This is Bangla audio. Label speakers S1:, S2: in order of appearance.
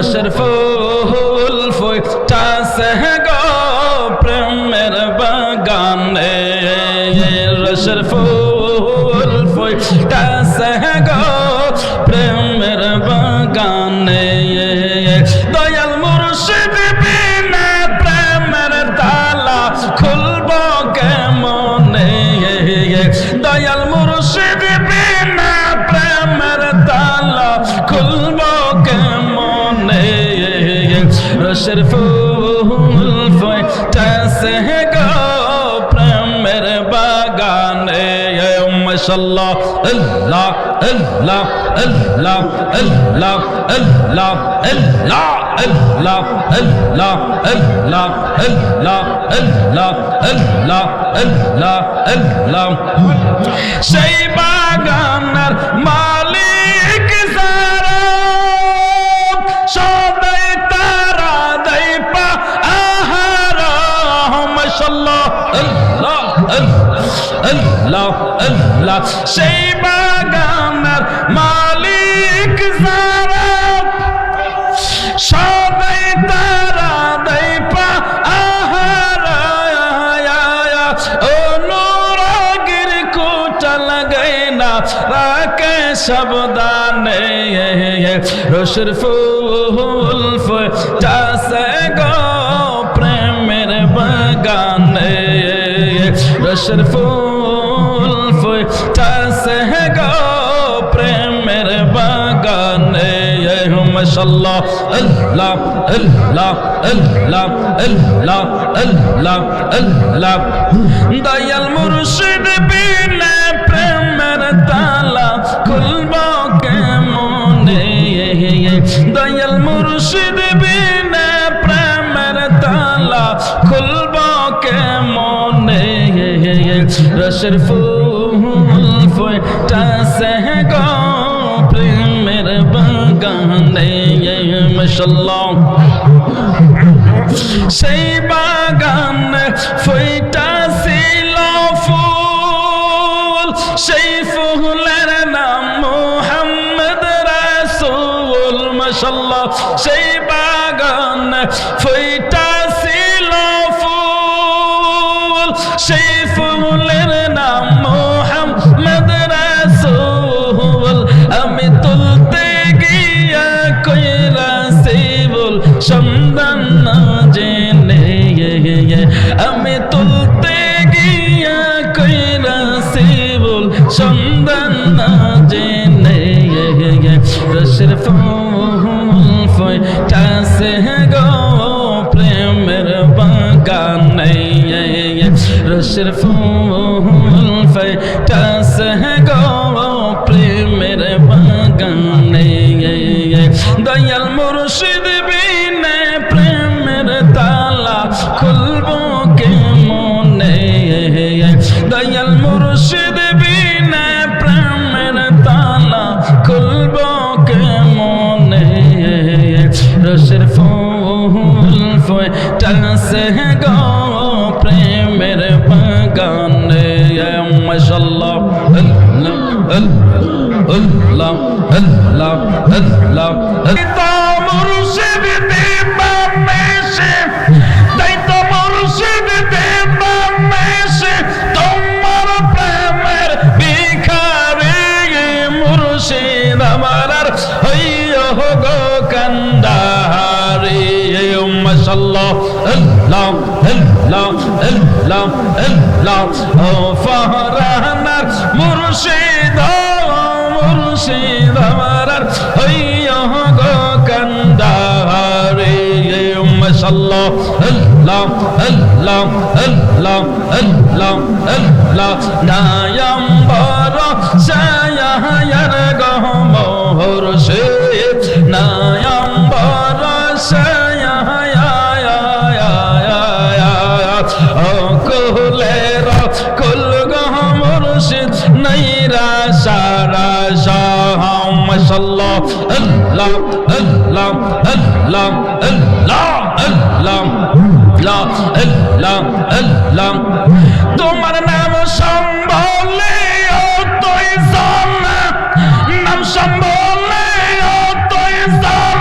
S1: শরফুল ফুটাছে গো প্রেমের বাগানে শরফুল ফুটাছে গো প্রেমের বাগানে দয়াল মুর্শিদ বিনা প্রেমের তালা খুলব কেমনে দয়াল মুর্শিদ বিনা প্রেমের তালা খুলব কেমনে শরফুল ফুটাছে গো প্রেমের বাগানে মাশাআল্লাহ আল্লাহ আল্লাহ আল্লাহ আল্লাহ আল্লাহ আল্লাহ আল্লাহ আল্লাহ আল্লাহ আল্লাহ আল্লাহ আল্লাহ আল্লাহ আল্লাহ সেই বাগানের মালিক যারা সদাই তারা দেই পা আহারা মাশাআল্লাহ আল্লাহ আল্লাহ আল্লাহ সেই বাগানের মালিক যারা সদাই তারা দেই পা আহারা ও নুরাগির কোটা লাগাই না রাখে সাবধানে শরফুল ফুটাছে গো প্রেমের বাগানে শরফুল ফুটাছে গো প্রেমের বাগানে মাশাআল্লাহ আল্লাহ আল্লাহ আল্লাহ আল্লাহ আল্লাহ আল্লাহ দয়াল মুর্শিদ বিনা প্রেমের তালা খুলব কেমনে দয়াল মুর্শিদ বিনা প্রেমের তালা খুলব কেমনে শরফুল ফুটাছে গো প্রেমের বাগানে মাশাআল্লাহ সেই বাগান ফুটাছিল ফুল সেই ফুলের নাম মুহাম্মদ রাসূল মাশাআল্লাহ সেই বাগান ফুটাছিল ফুল সেই ফুলের নাম মুহাম্মদ রাসূল আমি তুলতে গিয়া কইরা সেবুল সন্ধান না জেনে আমি তুলতে গিয়া কইরা সেবুল সন্ধান না জেনে শরফুল ফুটাছে গো প্রেমের বাগানে শরফুল ফুটাছে গো প্রেমের বাগানে দয়াল মুর্শিদ বিনা প্রেমের তালা খুলব কেমনে দয়াল মুর্শিদ বিনা প্রেমের তালা খুলব কেমনে শরফুল ফুটাছে গো প্রেমের বাগানে মাশাআল্লাহ আল্লাহ আল্লাহ আল্লাহ তো মুর্শিদ দেবা মেশে তাই তো মুর্শিদ দেবা মেশে তোমার প্রেমের ভিখারি মুর্শিদ আমার হইও গো কান্দারি মাশাআল্লাহ আল্লাহ আল্লাহ আল্লাহ আল্লাহ ও ফারানার মুর্শিদ মুর্শিদ আমার হইও গো কান্দারি মাশাআল্লাহ আল্লাহ আল্লাহ আল্লাহ আল্লাহ আল্লাহ নায়াম্বর সায়ার গো মুর্শিদ নায়াম্বর সায়া ও কুলের কুল গো মুর্শিদ নাইরা সারা শাহ মাশাআল্লাহ আল্লাহ আল্লাহ আল্লাহ আল্লাহ আল্লাহ আল্লাহ আল্লাহ তোমার নাম সম্বলে ও তুই জান নাম সম্বলে ও তুই জান